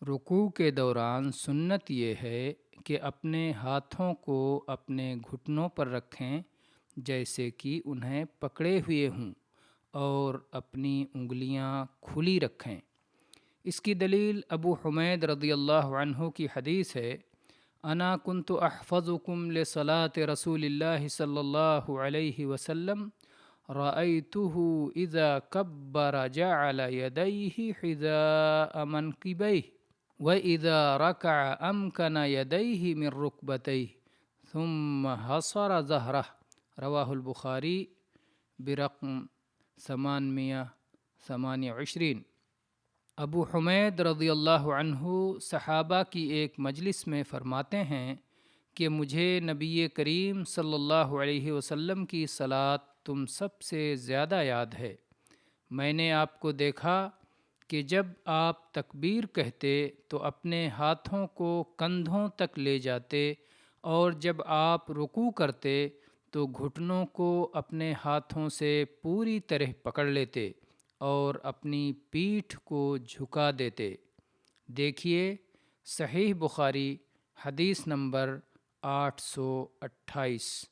رکوع کے دوران سنت یہ ہے کہ اپنے ہاتھوں کو اپنے گھٹنوں پر رکھیں جیسے کہ انہیں پکڑے ہوئے ہوں اور اپنی انگلیاں کھلی رکھیں۔ اس کی دلیل ابو حمید رضی اللہ عنہ کی حدیث ہے، انا کنت احفظکم لصلاۃ رسول اللہ صلی اللہ علیہ وسلم رأیتہ اذا کبر جعل یدیہ حذاء منکبیہ وَإِذَا رَكَعَ أَمْكَنَ يَدَيْهِ مِنْ رُكْبَتَيْهِ ثُمَّ حَصَرَ ظَهْرَهُ رواہ البخاری برقم 828۔ ابو حمید رضی اللہ عنہ صحابہ کی ایک مجلس میں فرماتے ہیں کہ مجھے نبی کریم صلی اللہ علیہ وسلم کی صلاۃ تم سب سے زیادہ یاد ہے۔ میں نے آپ کو دیکھا کہ جب آپ تکبیر کہتے تو اپنے ہاتھوں کو کندھوں تک لے جاتے، اور جب آپ رکوع کرتے تو گھٹنوں کو اپنے ہاتھوں سے پوری طرح پکڑ لیتے اور اپنی پیٹھ کو جھکا دیتے۔ دیکھیے صحیح بخاری حدیث نمبر 828۔